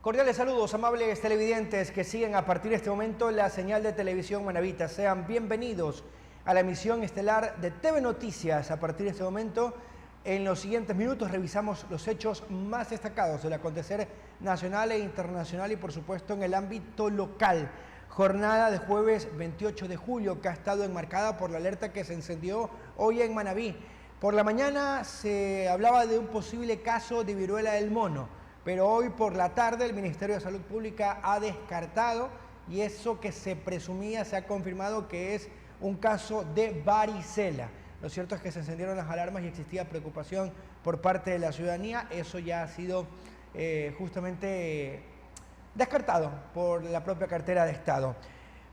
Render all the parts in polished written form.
Cordiales saludos, amables televidentes que siguen a partir de este momento la señal de televisión Manavita. Sean bienvenidos a la emisión estelar de TV Noticias. A partir de este momento, en los siguientes minutos revisamos los hechos más destacados del acontecer nacional e internacional y por supuesto en el ámbito local. Jornada de jueves 28 de julio que ha estado enmarcada por la alerta que se encendió hoy en Manabí. Por la mañana se hablaba de un posible caso de viruela del mono. Pero hoy por la tarde el Ministerio de Salud Pública ha descartado y eso que se presumía se ha confirmado que es un caso de varicela. Lo cierto es que se encendieron las alarmas y existía preocupación por parte de la ciudadanía. Eso ya ha sido justamente descartado por la propia cartera de Estado.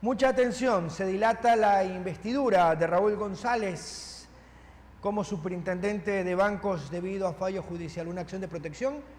Mucha atención, se dilata la investidura de Raúl González como superintendente de bancos debido a fallo judicial. Una acción de protección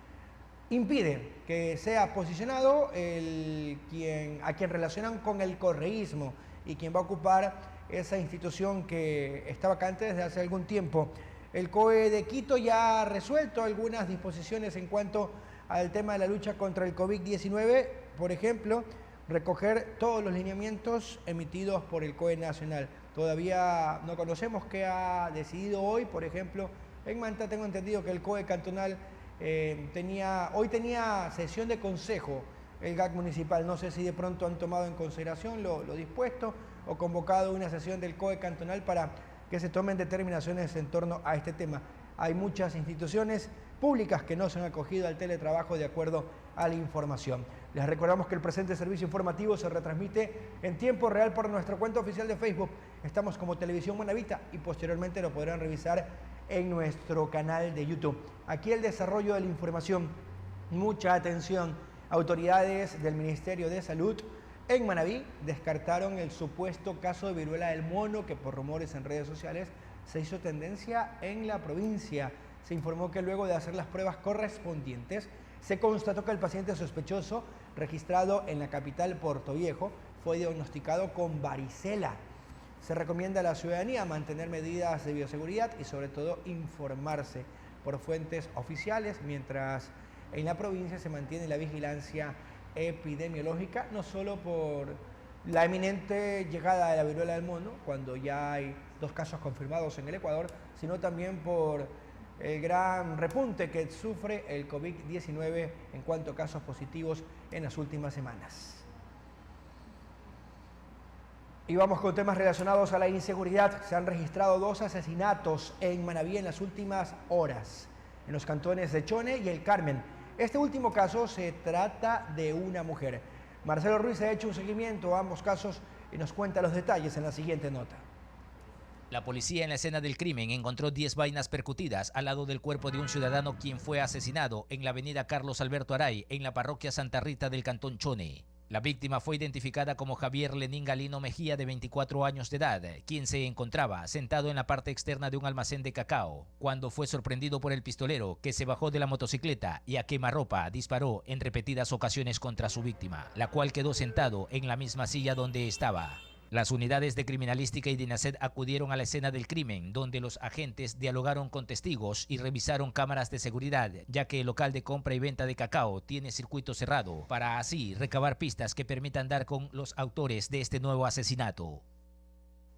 impide que sea posicionado a quien relacionan con el correísmo y quien va a ocupar esa institución que está vacante desde hace algún tiempo. El COE de Quito ya ha resuelto algunas disposiciones en cuanto al tema de la lucha contra el COVID-19, por ejemplo, recoger todos los lineamientos emitidos por el COE nacional. Todavía no conocemos qué ha decidido hoy, por ejemplo, en Manta tengo entendido que el COE cantonal hoy tenía sesión de consejo el GAC municipal. No sé si de pronto han tomado en consideración lo dispuesto o convocado una sesión del COE cantonal para que se tomen determinaciones en torno a este tema. Hay muchas instituciones públicas que no se han acogido al teletrabajo de acuerdo a la información. Les recordamos que el presente servicio informativo se retransmite en tiempo real por nuestra cuenta oficial de Facebook. Estamos como Televisión Manavita y posteriormente lo podrán revisar en nuestro canal de YouTube. Aquí el desarrollo de la información. Mucha atención. Autoridades del Ministerio de Salud en Manabí descartaron el supuesto caso de viruela del mono que por rumores en redes sociales se hizo tendencia en la provincia. Se informó que luego de hacer las pruebas correspondientes se constató que el paciente sospechoso registrado en la capital Portoviejo fue diagnosticado con varicela. Se recomienda a la ciudadanía mantener medidas de bioseguridad y sobre todo informarse por fuentes oficiales, mientras en la provincia se mantiene la vigilancia epidemiológica, no solo por la eminente llegada de la viruela del mono, cuando ya hay 2 casos confirmados en el Ecuador, sino también por el gran repunte que sufre el COVID-19 en cuanto a casos positivos en las últimas semanas. Y vamos con temas relacionados a la inseguridad. Se han registrado 2 asesinatos en Manabí en las últimas horas, en los cantones de Chone y El Carmen. Este último caso se trata de una mujer. Marcelo Ruiz ha hecho un seguimiento a ambos casos y nos cuenta los detalles en la siguiente nota. La policía en la escena del crimen encontró 10 vainas percutidas al lado del cuerpo de un ciudadano quien fue asesinado en la avenida Carlos Alberto Aray, en la parroquia Santa Rita del cantón Chone. La víctima fue identificada como Javier Lenín Galino Mejía, de 24 años de edad, quien se encontraba sentado en la parte externa de un almacén de cacao, cuando fue sorprendido por el pistolero, que se bajó de la motocicleta y a quemarropa disparó en repetidas ocasiones contra su víctima, la cual quedó sentado en la misma silla donde estaba. Las unidades de criminalística y DINASED acudieron a la escena del crimen, donde los agentes dialogaron con testigos y revisaron cámaras de seguridad, ya que el local de compra y venta de cacao tiene circuito cerrado, para así recabar pistas que permitan dar con los autores de este nuevo asesinato.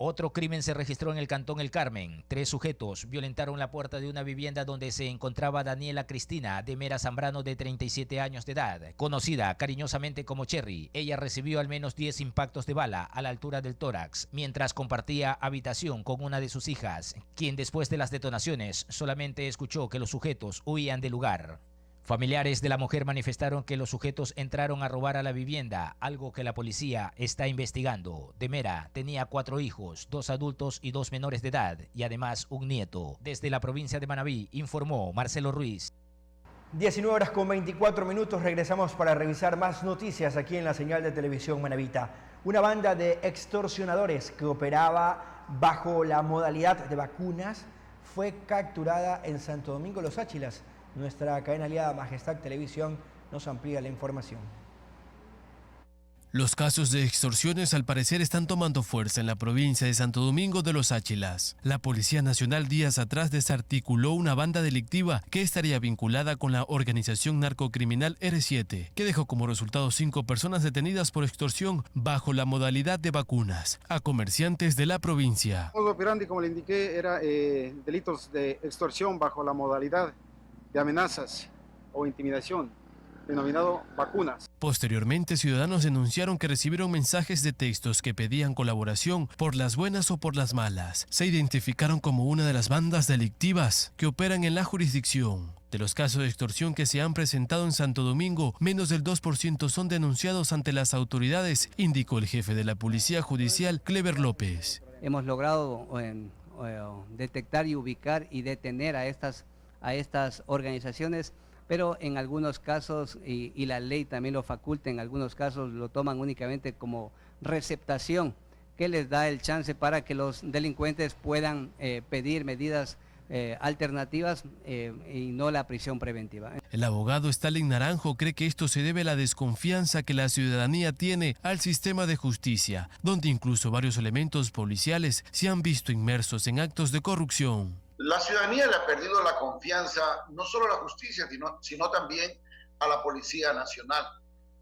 Otro crimen se registró en el cantón El Carmen. 3 sujetos violentaron la puerta de una vivienda donde se encontraba Daniela Cristina de Mera Zambrano, de 37 años de edad, conocida cariñosamente como Cherry. Ella recibió al menos 10 impactos de bala a la altura del tórax, mientras compartía habitación con una de sus hijas, quien después de las detonaciones solamente escuchó que los sujetos huían del lugar. Familiares de la mujer manifestaron que los sujetos entraron a robar a la vivienda, algo que la policía está investigando. De Mera tenía 4 hijos, 2 adultos y 2 menores de edad, y además un nieto. Desde la provincia de Manabí, informó Marcelo Ruiz. 19:24, regresamos para revisar más noticias aquí en la señal de televisión Manavita. Una banda de extorsionadores que operaba bajo la modalidad de vacunas fue capturada en Santo Domingo Los Áchilas. Nuestra cadena aliada Majestad Televisión nos amplía la información. Los casos de extorsiones al parecer están tomando fuerza en la provincia de Santo Domingo de los Áchilas. La Policía Nacional días atrás desarticuló una banda delictiva que estaría vinculada con la organización narcocriminal R7, que dejó como resultado 5 personas detenidas por extorsión bajo la modalidad de vacunas a comerciantes de la provincia. El modus operandi, como le indiqué, era delitos de extorsión bajo la modalidad de amenazas o intimidación, denominado vacunas. Posteriormente, ciudadanos denunciaron que recibieron mensajes de textos que pedían colaboración por las buenas o por las malas. Se identificaron como una de las bandas delictivas que operan en la jurisdicción. De los casos de extorsión que se han presentado en Santo Domingo, menos del 2% son denunciados ante las autoridades, indicó el jefe de la Policía Judicial, Clever López. Hemos logrado detectar y ubicar y detener a estas organizaciones, pero en algunos casos, y la ley también lo faculta, en algunos casos lo toman únicamente como receptación, que les da el chance para que los delincuentes puedan pedir medidas alternativas y no la prisión preventiva. El abogado Stalin Naranjo cree que esto se debe a la desconfianza que la ciudadanía tiene al sistema de justicia, donde incluso varios elementos policiales se han visto inmersos en actos de corrupción. La ciudadanía le ha perdido la confianza no solo a la justicia, sino también a la Policía Nacional.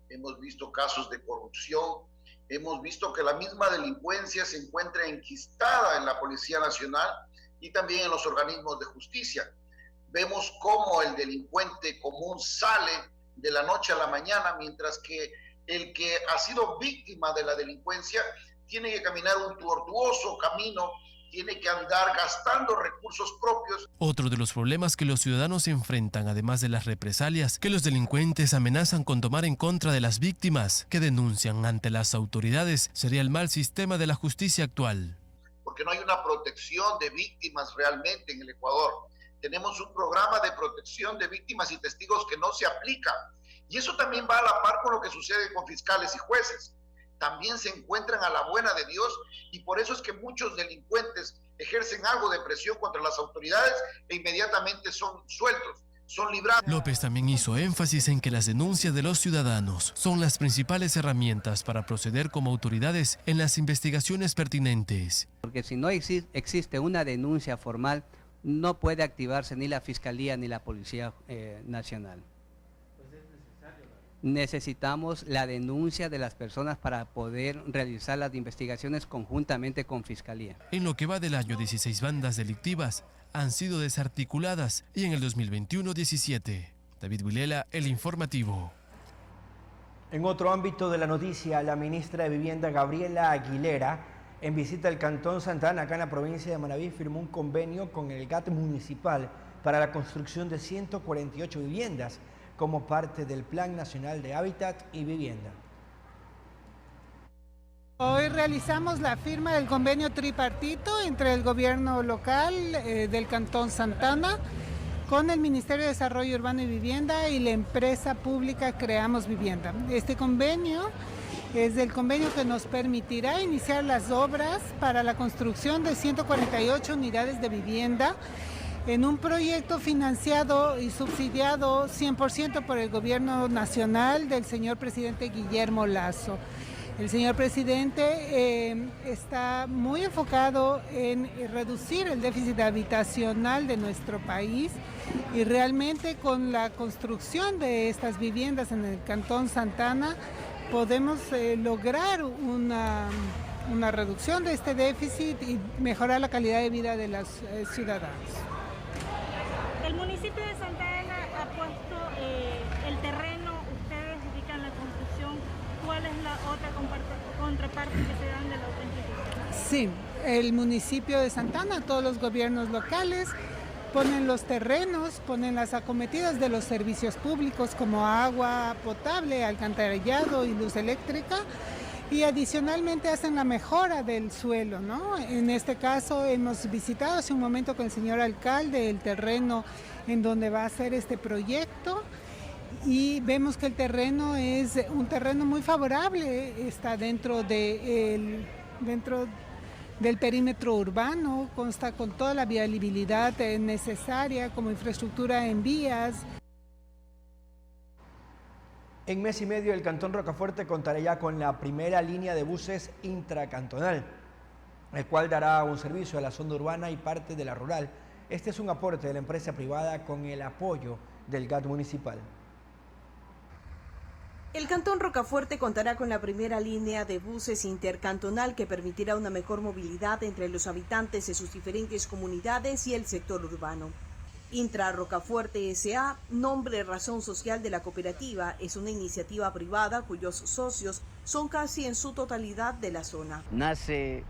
Hemos visto casos de corrupción, hemos visto que la misma delincuencia se encuentra enquistada en la Policía Nacional y también en los organismos de justicia. Vemos cómo el delincuente común sale de la noche a la mañana, mientras que el que ha sido víctima de la delincuencia tiene que caminar un tortuoso camino, tiene que andar gastando recursos propios. Otro de los problemas que los ciudadanos enfrentan, además de las represalias que los delincuentes amenazan con tomar en contra de las víctimas que denuncian ante las autoridades, sería el mal sistema de la justicia actual. Porque no hay una protección de víctimas realmente en el Ecuador. Tenemos un programa de protección de víctimas y testigos que no se aplica. Y eso también va a la par con lo que sucede con fiscales y jueces. También se encuentran a la buena de Dios y por eso es que muchos delincuentes ejercen algo de presión contra las autoridades e inmediatamente son sueltos, son librados. López también hizo énfasis en que las denuncias de los ciudadanos son las principales herramientas para proceder como autoridades en las investigaciones pertinentes. Porque si no existe una denuncia formal, no puede activarse ni la Fiscalía ni la Policía Nacional. Necesitamos la denuncia de las personas para poder realizar las investigaciones conjuntamente con Fiscalía. En lo que va del año, 16 bandas delictivas han sido desarticuladas y en el 2021, 17. David Vilela, El Informativo. En otro ámbito de la noticia, la ministra de Vivienda, Gabriela Aguilera, en visita al Cantón Santa Ana, acá en la provincia de Manabí, firmó un convenio con el GAT municipal para la construcción de 148 viviendas, como parte del Plan Nacional de Hábitat y Vivienda. Hoy realizamos la firma del convenio tripartito entre el gobierno local del Cantón Santa Ana con el Ministerio de Desarrollo Urbano y Vivienda y la empresa pública Creamos Vivienda. Este convenio es el convenio que nos permitirá iniciar las obras para la construcción de 148 unidades de vivienda en un proyecto financiado y subsidiado 100% por el gobierno nacional del señor presidente Guillermo Lasso. El señor presidente está muy enfocado en reducir el déficit habitacional de nuestro país y realmente con la construcción de estas viviendas en el Cantón Santa Ana podemos lograr una reducción de este déficit y mejorar la calidad de vida de los ciudadanos. El municipio de Santa Ana ha puesto el terreno, ustedes dedican la construcción. ¿Cuál es la otra contraparte que se dan de la otra institución? Sí, el municipio de Santa Ana, todos los gobiernos locales ponen los terrenos, ponen las acometidas de los servicios públicos como agua potable, alcantarillado y luz eléctrica. Y adicionalmente hacen la mejora del suelo, ¿no? En este caso hemos visitado hace un momento con el señor alcalde el terreno en donde va a hacer este proyecto y vemos que el terreno es un terreno muy favorable, está dentro del perímetro urbano, consta con toda la viabilidad necesaria como infraestructura en vías. En mes y medio el Cantón Rocafuerte contará ya con la primera línea de buses intracantonal, el cual dará un servicio a la zona urbana y parte de la rural. Este es un aporte de la empresa privada con el apoyo del GAT municipal. El Cantón Rocafuerte contará con la primera línea de buses intercantonal que permitirá una mejor movilidad entre los habitantes de sus diferentes comunidades y el sector urbano. Intra Rocafuerte S.A., nombre y razón social de la cooperativa, es una iniciativa privada cuyos socios son casi en su totalidad de la zona. Nace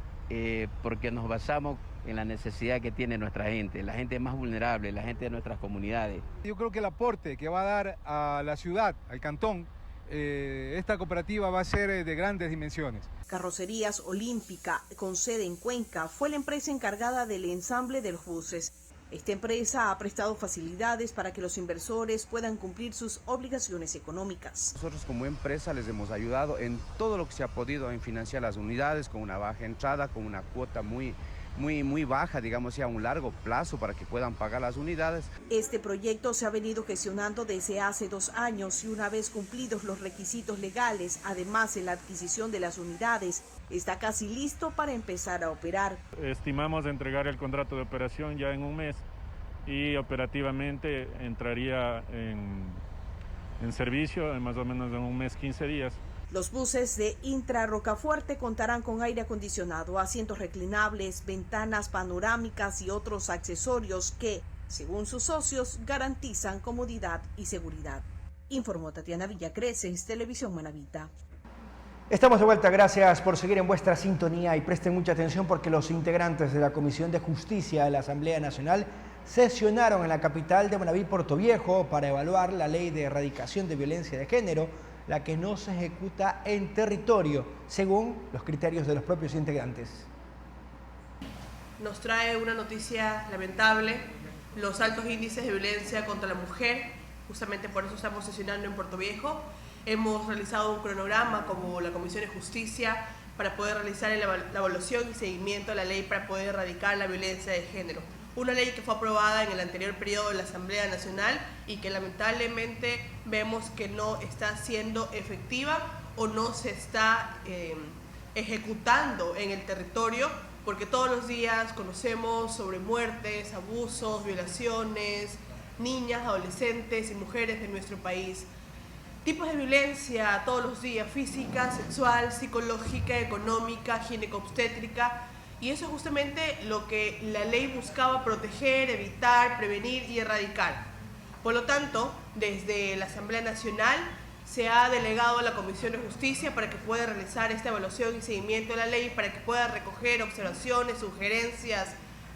porque nos basamos en la necesidad que tiene nuestra gente, la gente más vulnerable, la gente de nuestras comunidades. Yo creo que el aporte que va a dar a la ciudad, al cantón, esta cooperativa va a ser de grandes dimensiones. Carrocerías Olímpica, con sede en Cuenca, fue la empresa encargada del ensamble de los buses. Esta empresa ha prestado facilidades para que los inversores puedan cumplir sus obligaciones económicas. Nosotros como empresa les hemos ayudado en todo lo que se ha podido en financiar las unidades con una baja entrada, con una cuota muy baja, digamos, ya a un largo plazo para que puedan pagar las unidades. Este proyecto se ha venido gestionando desde hace 2 años y una vez cumplidos los requisitos legales, además en la adquisición de las unidades, está casi listo para empezar a operar. Estimamos entregar el contrato de operación ya en un mes y operativamente entraría en servicio en más o menos en un mes, 15 días. Los buses de Intra Rocafuerte contarán con aire acondicionado, asientos reclinables, ventanas panorámicas y otros accesorios que, según sus socios, garantizan comodidad y seguridad. Informó Tatiana Villacreces, Televisión Manavita. Estamos de vuelta, gracias por seguir en vuestra sintonía y presten mucha atención porque los integrantes de la Comisión de Justicia de la Asamblea Nacional sesionaron en la capital de Manaví, Puerto Viejo, para evaluar la ley de erradicación de violencia de género, la que no se ejecuta en territorio, según los criterios de los propios integrantes. Nos trae una noticia lamentable, los altos índices de violencia contra la mujer, justamente por eso estamos sesionando en Puerto Viejo. Hemos realizado un cronograma como la Comisión de Justicia para poder realizar la evaluación y seguimiento de la ley para poder erradicar la violencia de género. Una ley que fue aprobada en el anterior periodo de la Asamblea Nacional y que lamentablemente vemos que no está siendo efectiva o no se está ejecutando en el territorio, porque todos los días conocemos sobre muertes, abusos, violaciones, niñas, adolescentes y mujeres de nuestro país. Tipos de violencia todos los días, física, sexual, psicológica, económica, ginecobstétrica. Y eso es justamente lo que la ley buscaba proteger, evitar, prevenir y erradicar. Por lo tanto, desde la Asamblea Nacional se ha delegado a la Comisión de Justicia para que pueda realizar esta evaluación y seguimiento de la ley, para que pueda recoger observaciones, sugerencias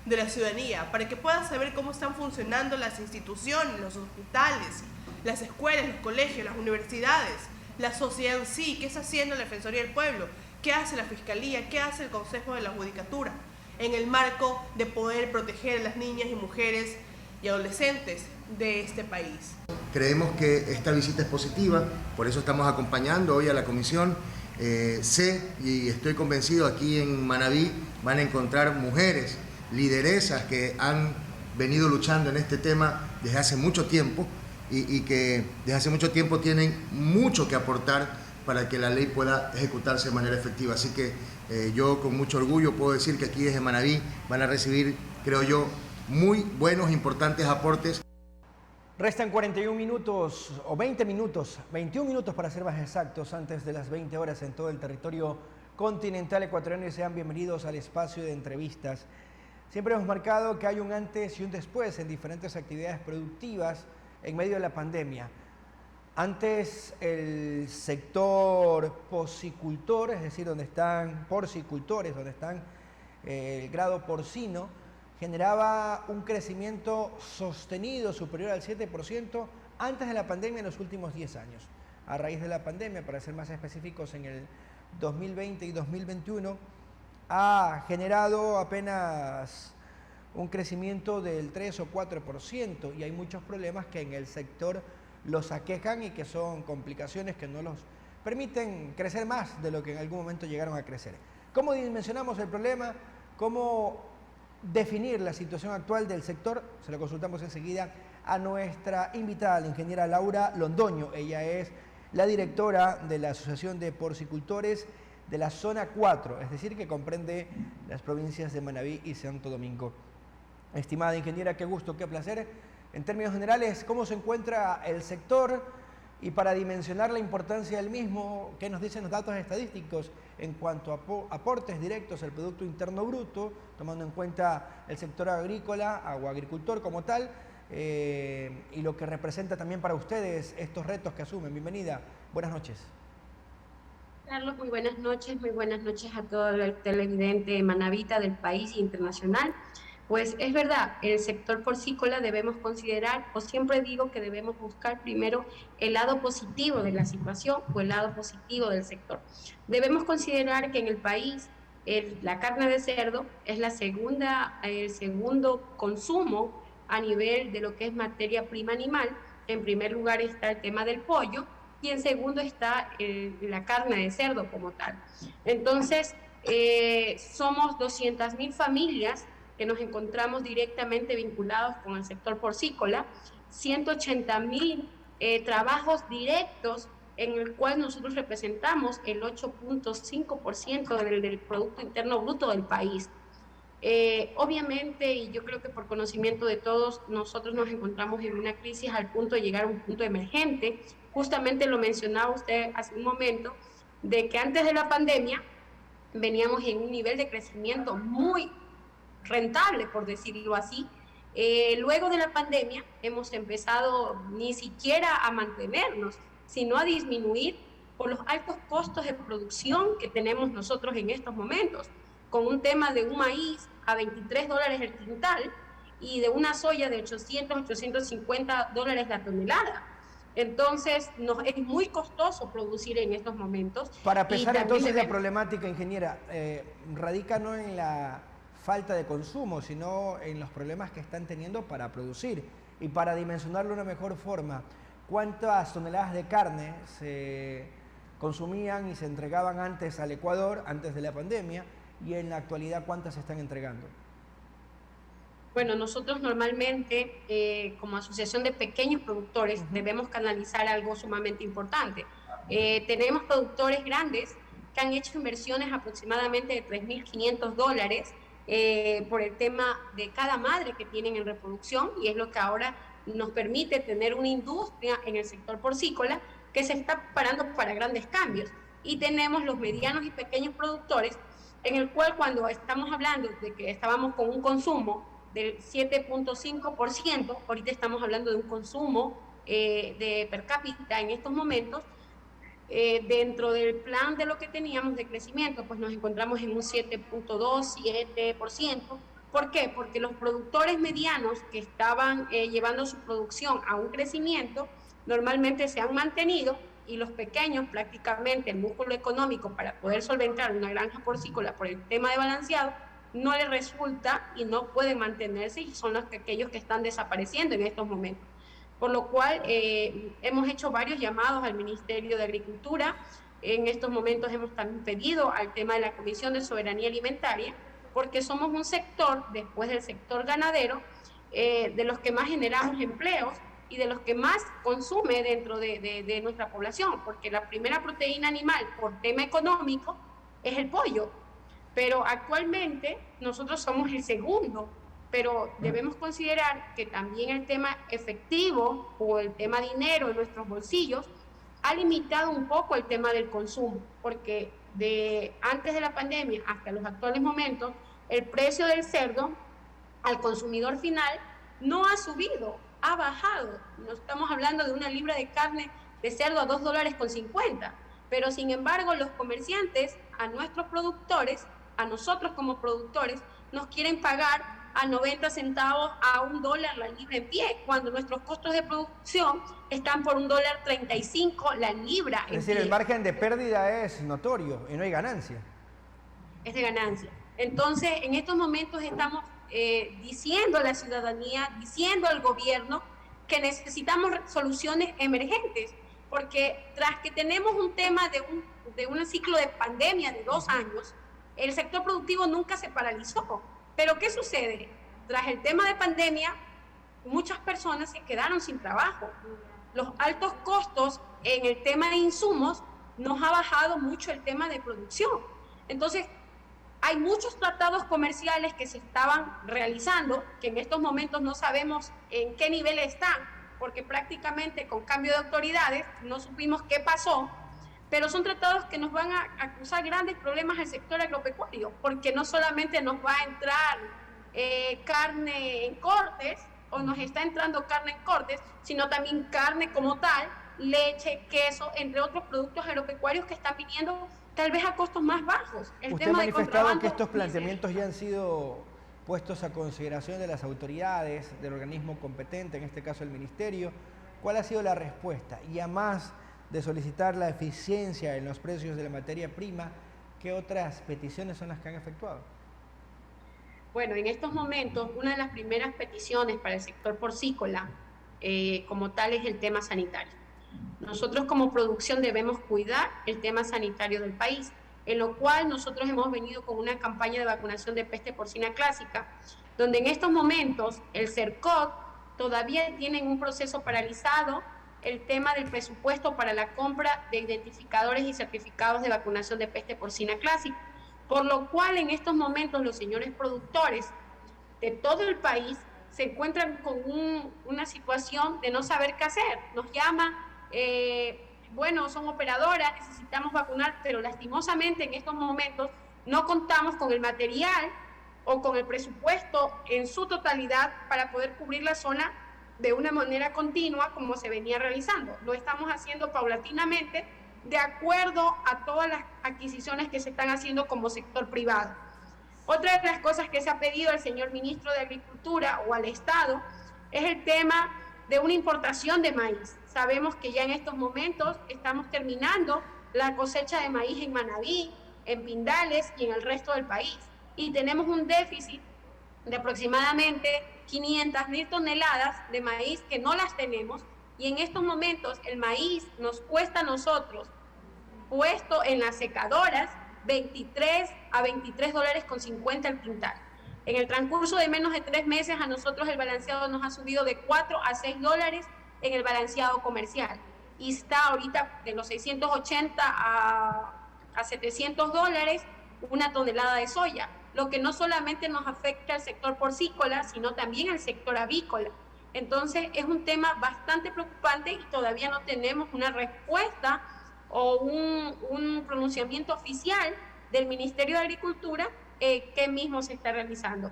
de la ciudadanía, para que pueda saber cómo están funcionando las instituciones, los hospitales, las escuelas, los colegios, las universidades, la sociedad en sí, qué está haciendo la Defensoría del Pueblo, qué hace la Fiscalía, qué hace el Consejo de la Judicatura, en el marco de poder proteger a las niñas y mujeres y adolescentes de este país. Creemos que esta visita es positiva, por eso estamos acompañando hoy a la comisión. Sé y estoy convencido, aquí en Manaví van a encontrar mujeres, lideresas que han venido luchando en este tema desde hace mucho tiempo y que desde hace mucho tiempo tienen mucho que aportar para que la ley pueda ejecutarse de manera efectiva. Así que yo con mucho orgullo puedo decir que aquí desde Manaví van a recibir, creo yo, muy buenos, importantes aportes. Restan 41 minutos o 20 minutos, 21 minutos para ser más exactos, antes de las 20 horas en todo el territorio continental ecuatoriano, y sean bienvenidos al espacio de entrevistas. Siempre hemos marcado que hay un antes y un después en diferentes actividades productivas en medio de la pandemia. Antes el sector porcicultor, es decir, donde están porcicultores, donde están el grado porcino, generaba un crecimiento sostenido superior al 7% antes de la pandemia en los últimos 10 años. A raíz de la pandemia, para ser más específicos, en el 2020 y 2021, ha generado apenas un crecimiento del 3 o 4%, y hay muchos problemas que en el sector los aquejan y que son complicaciones que no los permiten crecer más de lo que en algún momento llegaron a crecer. ¿Cómo dimensionamos el problema? ¿Cómo definir la situación actual del sector? Se lo consultamos enseguida a nuestra invitada, la ingeniera Laura Londoño. Ella es la directora de la Asociación de Porcicultores de la Zona 4, es decir, que comprende las provincias de Manabí y Santo Domingo. Estimada ingeniera, qué gusto, qué placer. En términos generales, ¿cómo se encuentra el sector? Y para dimensionar la importancia del mismo, ¿qué nos dicen los datos estadísticos en cuanto a aportes directos al Producto Interno Bruto, tomando en cuenta el sector agrícola o agricultor como tal, y lo que representa también para ustedes estos retos que asumen? Bienvenida, buenas noches. Carlos, muy buenas noches a todo el televidente manabita del país e internacional. Pues es verdad, el sector porcícola debemos considerar, o siempre digo que debemos buscar primero el lado positivo de la situación o el lado positivo del sector. Debemos considerar que en el país la carne de cerdo es el segundo consumo a nivel de lo que es materia prima animal. En primer lugar está el tema del pollo y en segundo está la carne de cerdo como tal. Entonces, somos 200.000 familias que nos encontramos directamente vinculados con el sector porcícola, 180.000 trabajos directos en el cual nosotros representamos el 8.5% del Producto Interno Bruto del país. Obviamente, y yo creo que por conocimiento de todos, nosotros nos encontramos en una crisis al punto de llegar a un punto emergente. Justamente lo mencionaba usted hace un momento, de que antes de la pandemia veníamos en un nivel de crecimiento muy rentable, por decirlo así. Luego de la pandemia hemos empezado ni siquiera a mantenernos, sino a disminuir por los altos costos de producción que tenemos nosotros en estos momentos, con un tema de un maíz a $23 el quintal y de una soya de 850 dólares la tonelada. Entonces, es muy costoso producir en estos momentos. Para pesar entonces la problemática, ingeniera, radica no en la falta de consumo, sino en los problemas que están teniendo para producir. Y para dimensionarlo de una mejor forma, ¿cuántas toneladas de carne se consumían y se entregaban antes al Ecuador, antes de la pandemia, y en la actualidad cuántas se están entregando? Bueno, nosotros normalmente, como asociación de pequeños productores, debemos canalizar algo sumamente importante. Tenemos productores grandes que han hecho inversiones aproximadamente de $3.500 por el tema de cada madre que tienen en reproducción, y es lo que ahora nos permite tener una industria en el sector porcícola que se está preparando para grandes cambios. Y tenemos los medianos y pequeños productores, en el cual cuando estamos hablando de que estábamos con un consumo del 7.5%, ahorita estamos hablando de un consumo de per cápita en estos momentos. Dentro del plan de lo que teníamos de crecimiento, pues nos encontramos en un 7.2%. ¿Por qué? Porque los productores medianos que estaban llevando su producción a un crecimiento, normalmente se han mantenido, y los pequeños, prácticamente el músculo económico para poder solventar una granja porcícola por el tema de balanceado, no les resulta y no pueden mantenerse, y son aquellos que están desapareciendo en estos momentos. Por lo cual hemos hecho varios llamados al Ministerio de Agricultura. En estos momentos hemos también pedido al tema de la Comisión de Soberanía Alimentaria, porque somos un sector, después del sector ganadero, de los que más generamos empleos y de los que más consume dentro de nuestra población, porque la primera proteína animal por tema económico es el pollo, pero actualmente nosotros somos el segundo. Pero debemos considerar que también el tema efectivo o el tema dinero en nuestros bolsillos ha limitado un poco el tema del consumo, porque antes de la pandemia hasta los actuales momentos, el precio del cerdo al consumidor final no ha subido, ha bajado. No estamos hablando de una libra de carne de cerdo a $2.50, pero sin embargo los comerciantes, a nuestros productores, a nosotros como productores, nos quieren pagar a 90 centavos a $1 la libra en pie, cuando nuestros costos de producción están por $1.35 la libra en pie. Es decir, el margen de pérdida es notorio y no hay ganancia. Es de ganancia. Entonces, en estos momentos estamos diciendo a la ciudadanía, diciendo al gobierno que necesitamos soluciones emergentes, porque tras que tenemos un tema de un ciclo de pandemia de 2 años, el sector productivo nunca se paralizó. Pero ¿qué sucede? Tras el tema de pandemia, muchas personas se quedaron sin trabajo. Los altos costos en el tema de insumos nos ha bajado mucho el tema de producción. Entonces, hay muchos tratados comerciales que se estaban realizando, que en estos momentos no sabemos en qué nivel están, porque prácticamente con cambio de autoridades no supimos qué pasó, pero son tratados que nos van a causar grandes problemas al sector agropecuario, porque no solamente nos va a entrar carne en cortes, o nos está entrando carne en cortes, sino también carne como tal, leche, queso, entre otros productos agropecuarios que están viniendo tal vez a costos más bajos. Usted ha manifestado que estos planteamientos ya han sido puestos a consideración de las autoridades, del organismo competente, en este caso el Ministerio. ¿Cuál ha sido la respuesta? Y además de solicitar la eficiencia en los precios de la materia prima, ¿qué otras peticiones son las que han efectuado? Bueno, en estos momentos, una de las primeras peticiones para el sector porcícola, como tal, es el tema sanitario. Nosotros como producción debemos cuidar el tema sanitario del país, en lo cual nosotros hemos venido con una campaña de vacunación de peste porcina clásica, donde en estos momentos el CERCOT todavía tiene un proceso paralizado el tema del presupuesto para la compra de identificadores y certificados de vacunación de peste porcina clásica, por lo cual en estos momentos los señores productores de todo el país se encuentran con una situación de no saber qué hacer. Nos llaman, bueno, son operadoras, necesitamos vacunar, pero lastimosamente en estos momentos no contamos con el material o con el presupuesto en su totalidad para poder cubrir la zona de una manera continua como se venía realizando. Lo estamos haciendo paulatinamente de acuerdo a todas las adquisiciones que se están haciendo como sector privado. Otra de las cosas que se ha pedido al señor ministro de Agricultura o al Estado es el tema de una importación de maíz. Sabemos que ya en estos momentos estamos terminando la cosecha de maíz en Manabí, en Pindales y en el resto del país. Y tenemos un déficit de aproximadamente 500.000 toneladas de maíz que no las tenemos. Y en estos momentos el maíz nos cuesta a nosotros, puesto en las secadoras, 23 a 23 dólares con 50 el quintal. En el transcurso de menos de 3 meses a nosotros el balanceado nos ha subido de 4 a 6 dólares en el balanceado comercial. Y está ahorita de los 680 a 700 dólares una tonelada de soya, lo que no solamente nos afecta al sector porcícola, sino también al sector avícola. Entonces es un tema bastante preocupante y todavía no tenemos una respuesta o un pronunciamiento oficial del Ministerio de Agricultura que mismo se está realizando.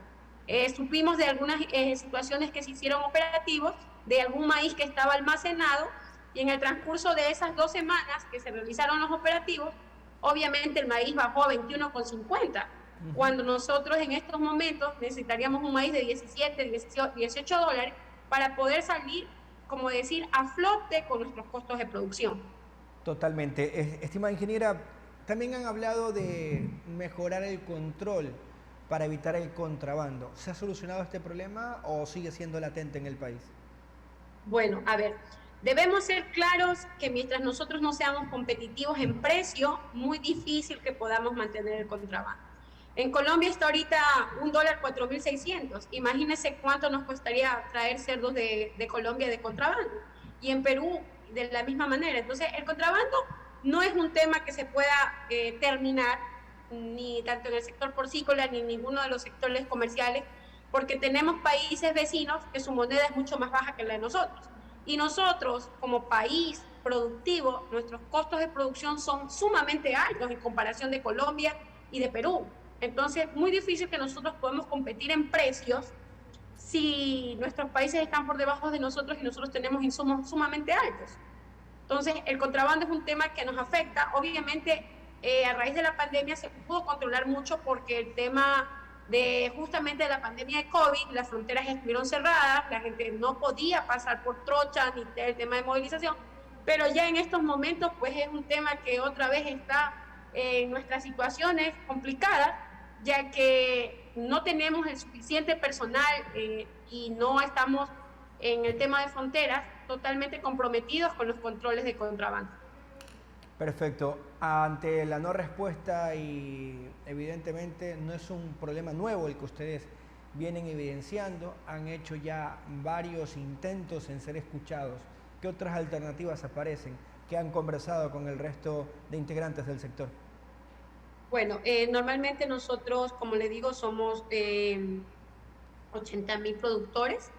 Supimos de algunas situaciones que se hicieron operativos, de algún maíz que estaba almacenado, y en el transcurso de esas 2 semanas que se realizaron los operativos, obviamente el maíz bajó a 21,50, cuando nosotros en estos momentos necesitaríamos un maíz de 17, 18 dólares para poder salir, como decir, a flote con nuestros costos de producción. Totalmente. Estimada ingeniera, también han hablado de mejorar el control para evitar el contrabando. ¿Se ha solucionado este problema o sigue siendo latente en el país? Bueno, a ver, debemos ser claros que mientras nosotros no seamos competitivos en precio, muy difícil que podamos mantener el contrabando. En Colombia está ahorita $1 4.600. Imagínense cuánto nos costaría traer cerdos de Colombia de contrabando. Y en Perú de la misma manera. Entonces el contrabando no es un tema que se pueda terminar, ni tanto en el sector porcícola ni en ninguno de los sectores comerciales, porque tenemos países vecinos que su moneda es mucho más baja que la de nosotros. Y nosotros, como país productivo, nuestros costos de producción son sumamente altos en comparación de Colombia y de Perú. Entonces, muy difícil que nosotros podamos competir en precios si nuestros países están por debajo de nosotros y nosotros tenemos insumos sumamente altos. Entonces, el contrabando es un tema que nos afecta. Obviamente, a raíz de la pandemia se pudo controlar mucho porque el tema de justamente la pandemia de COVID, las fronteras estuvieron cerradas, la gente no podía pasar por trocha ni el tema de movilización, pero ya en estos momentos pues es un tema que otra vez está en nuestras situaciones complicadas, ya que no tenemos el suficiente personal y no estamos en el tema de fronteras totalmente comprometidos con los controles de contrabando. Perfecto. Ante la no respuesta y evidentemente no es un problema nuevo el que ustedes vienen evidenciando, han hecho ya varios intentos en ser escuchados. ¿Qué otras alternativas aparecen? ¿Qué han conversado con el resto de integrantes del sector? Bueno, normalmente nosotros, como le digo, somos 80.000 productores,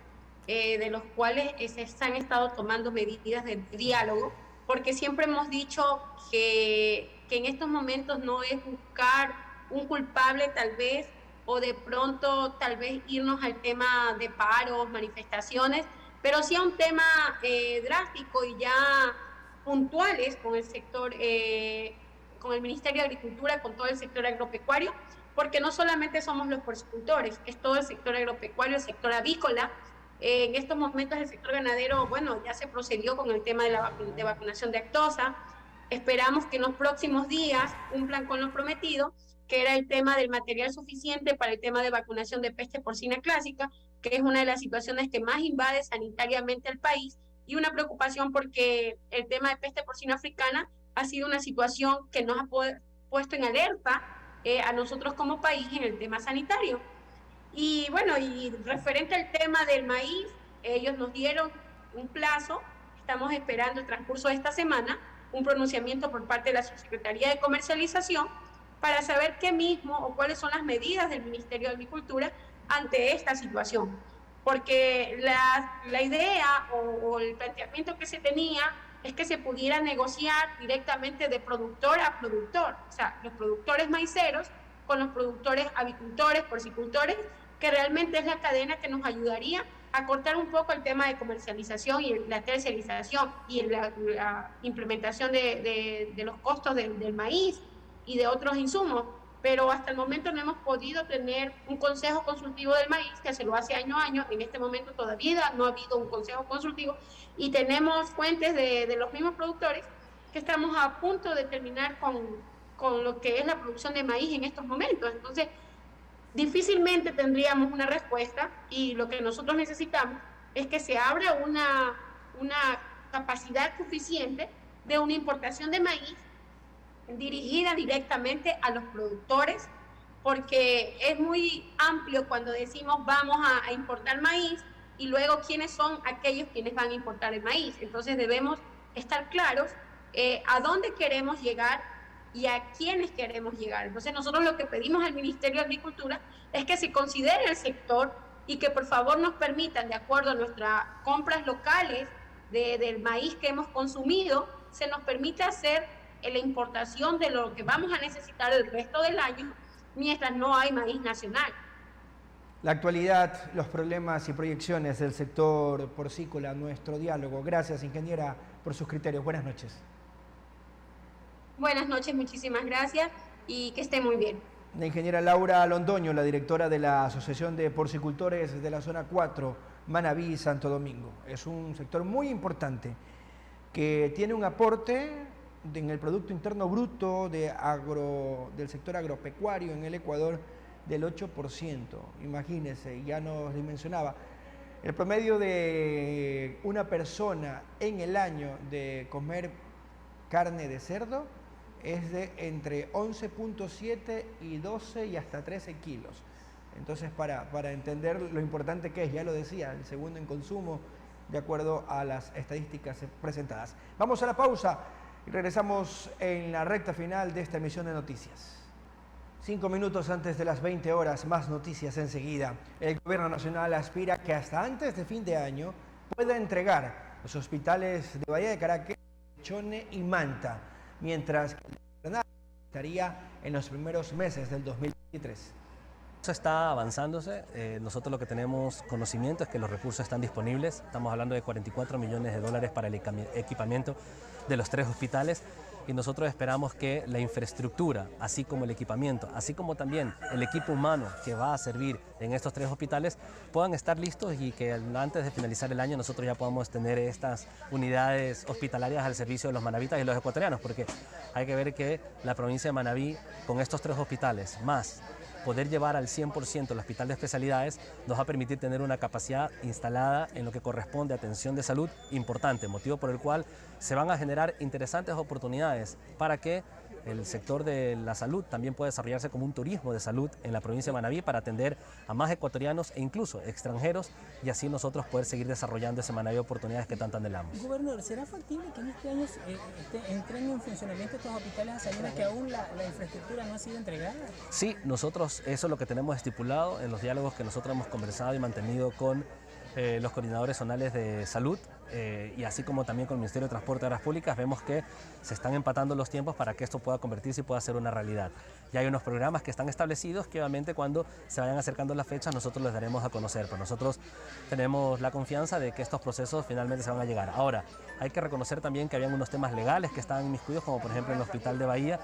de los cuales se han estado tomando medidas de diálogo, porque siempre hemos dicho que en estos momentos no es buscar un culpable tal vez, o de pronto tal vez irnos al tema de paros, manifestaciones, pero sí a un tema drástico y ya puntuales con el sector, con el Ministerio de Agricultura, con todo el sector agropecuario, porque no solamente somos los porcicultores, es todo el sector agropecuario, el sector avícola. En estos momentos el sector ganadero, bueno, ya se procedió con el tema de vacunación de aftosa. Esperamos que en los próximos días cumplan con lo prometido, que era el tema del material suficiente para el tema de vacunación de peste porcina clásica, que es una de las situaciones que más invade sanitariamente al país, y una preocupación porque el tema de peste porcina africana ha sido una situación que nos ha puesto en alerta a nosotros como país en el tema sanitario. Y bueno, y referente al tema del maíz, ellos nos dieron un plazo, estamos esperando el transcurso de esta semana, un pronunciamiento por parte de la Subsecretaría de Comercialización para saber qué mismo o cuáles son las medidas del Ministerio de Agricultura ante esta situación. Porque la idea o el planteamiento que se tenía es que se pudiera negociar directamente de productor a productor, o sea, los productores maiceros con los productores avicultores, porcicultores, que realmente es la cadena que nos ayudaría a cortar un poco el tema de comercialización y la terciarización y la implementación de los costos del maíz y de otros insumos. Pero hasta el momento no hemos podido tener un consejo consultivo del maíz, que se lo hace año a año. En este momento todavía no ha habido un consejo consultivo y tenemos fuentes de los mismos productores que estamos a punto de terminar con lo que es la producción de maíz en estos momentos. Entonces, difícilmente tendríamos una respuesta, y lo que nosotros necesitamos es que se abra una capacidad suficiente de una importación de maíz dirigida directamente a los productores, porque es muy amplio cuando decimos vamos a importar maíz y luego quiénes son aquellos quienes van a importar el maíz. Entonces debemos estar claros a dónde queremos llegar y a quiénes queremos llegar. Entonces nosotros lo que pedimos al Ministerio de Agricultura es que se considere el sector y que por favor nos permitan, de acuerdo a nuestras compras locales del maíz que hemos consumido, se nos permita hacer la importación de lo que vamos a necesitar el resto del año mientras no hay maíz nacional. La actualidad, los problemas y proyecciones del sector porcícola, nuestro diálogo. Gracias, ingeniera, por sus criterios. Buenas noches. Buenas noches, muchísimas gracias y que esté muy bien. La ingeniera Laura Londoño, la directora de la Asociación de Porcicultores de la Zona 4, Manabí, Santo Domingo. Es un sector muy importante que tiene un aporte en el Producto Interno Bruto del sector agropecuario en el Ecuador del 8%. Imagínense, ya nos dimensionaba. El promedio de una persona en el año de comer carne de cerdo es de entre 11.7 y 12 y hasta 13 kilos. Entonces, para entender lo importante que es, ya lo decía, el segundo en consumo, de acuerdo a las estadísticas presentadas. Vamos a la pausa y regresamos en la recta final de esta emisión de noticias. 5 minutos antes de las 20 horas, más noticias enseguida. El Gobierno Nacional aspira que hasta antes de fin de año pueda entregar los hospitales de Bahía de Caracas, Chone y Manta, mientras que el estaría en los primeros meses del 2023. Eso está avanzándose. Nosotros lo que tenemos conocimiento es que los recursos están disponibles. Estamos hablando de 44 millones de dólares para el equipamiento de los 3 hospitales, y nosotros esperamos que la infraestructura, así como el equipamiento, así como también el equipo humano que va a servir en estos 3 hospitales, puedan estar listos y que antes de finalizar el año nosotros ya podamos tener estas unidades hospitalarias al servicio de los manavitas y los ecuatorianos, porque hay que ver que la provincia de Manabí, con estos 3 hospitales, más poder llevar al 100% el hospital de especialidades, nos va a permitir tener una capacidad instalada en lo que corresponde a atención de salud importante, motivo por el cual se van a generar interesantes oportunidades para que El sector de la salud también puede desarrollarse como un turismo de salud en la provincia de Manabí para atender a más ecuatorianos e incluso extranjeros y así nosotros poder seguir desarrollando ese Manabí de oportunidades que tanto anhelamos. Gobernador, ¿será factible que en este año entren en funcionamiento estos hospitales a Salinas que aún la infraestructura no ha sido entregada? Sí, nosotros eso es lo que tenemos estipulado en los diálogos que nosotros hemos conversado y mantenido con los coordinadores zonales de salud y así como también con el Ministerio de Transporte y Obras Públicas. Vemos que se están empatando los tiempos para que esto pueda convertirse y pueda ser una realidad. Ya hay unos programas que están establecidos que obviamente cuando se vayan acercando las fechas nosotros les daremos a conocer, pero nosotros tenemos la confianza de que estos procesos finalmente se van a llegar. Ahora, hay que reconocer también que habían unos temas legales que estaban inmiscuidos, como por ejemplo en el Hospital de Bahía,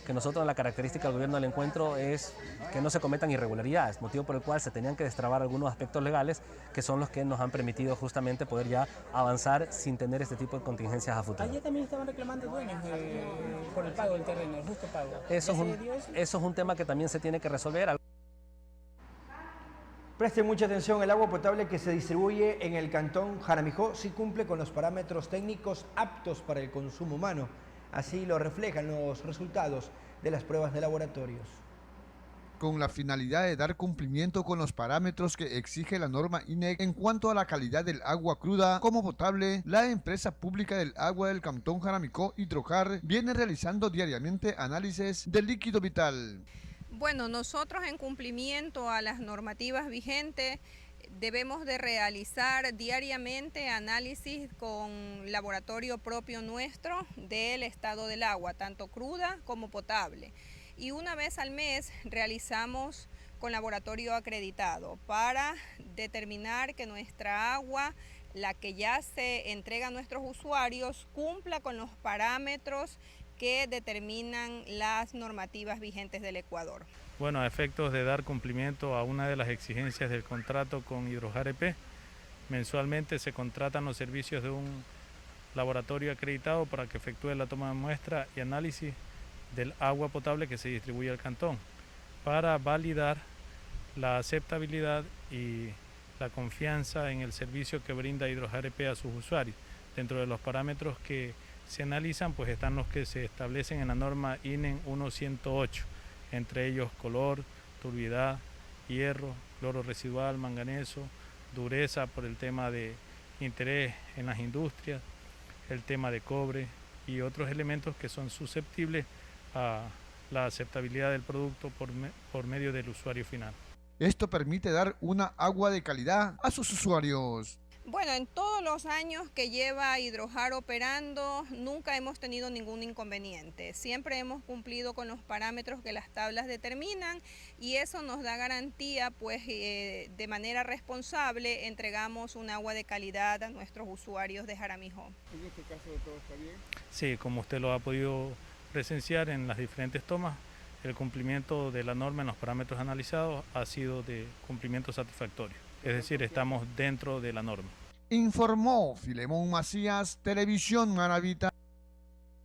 que nosotros la característica del gobierno del encuentro es que no se cometan irregularidades, motivo por el cual se tenían que destrabar algunos aspectos legales que son los que nos han permitido justamente poder ya avanzar sin tener este tipo de contingencias a futuro. Ayer también estaban reclamando dueños por el pago del terreno, el justo pago. Eso es un tema que también se tiene que resolver. Presten mucha atención, el agua potable que se distribuye en el cantón Jaramijó sí cumple con los parámetros técnicos aptos para el consumo humano. Así lo reflejan los resultados de las pruebas de laboratorios. Con la finalidad de dar cumplimiento con los parámetros que exige la norma INEC en cuanto a la calidad del agua cruda como potable, la empresa pública del agua del cantón Jaramijó, Hidrojar, viene realizando diariamente análisis del líquido vital. Bueno, nosotros en cumplimiento a las normativas vigentes debemos de realizar diariamente análisis con laboratorio propio nuestro del estado del agua, tanto cruda como potable. Y una vez al mes realizamos con laboratorio acreditado para determinar que nuestra agua, la que ya se entrega a nuestros usuarios, cumpla con los parámetros que determinan las normativas vigentes del Ecuador. Bueno, a efectos de dar cumplimiento a una de las exigencias del contrato con Hidrojar EP, mensualmente se contratan los servicios de un laboratorio acreditado para que efectúe la toma de muestra y análisis del agua potable que se distribuye al cantón, para validar la aceptabilidad y la confianza en el servicio que brinda Hidrojar EP a sus usuarios. Dentro de los parámetros que se analizan, pues están los que se establecen en la norma INEN 1108, entre ellos color, turbidez, hierro, cloro residual, manganeso, dureza por el tema de interés en las industrias, el tema de cobre y otros elementos que son susceptibles a la aceptabilidad del producto por medio del usuario final. Esto permite dar una agua de calidad a sus usuarios. Bueno, en todos los años que lleva Hidrojar operando, nunca hemos tenido ningún inconveniente. Siempre hemos cumplido con los parámetros que las tablas determinan y eso nos da garantía, pues de manera responsable entregamos un agua de calidad a nuestros usuarios de Jaramijó. ¿En este caso todo está bien? Sí, como usted lo ha podido presenciar en las diferentes tomas, el cumplimiento de la norma en los parámetros analizados ha sido de cumplimiento satisfactorio. Es decir, estamos dentro de la norma. Informó Filemón Macías, Televisión Manavita.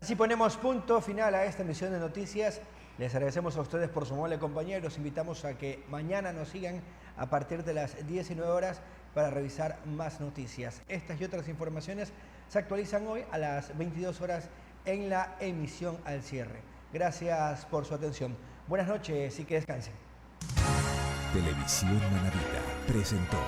Así ponemos punto final a esta emisión de noticias. Les agradecemos a ustedes por su amable compañía y los invitamos a que mañana nos sigan a partir de las 19 horas para revisar más noticias. Estas y otras informaciones se actualizan hoy a las 22 horas en la emisión al cierre. Gracias por su atención. Buenas noches y que descansen. Televisión Manavita presentó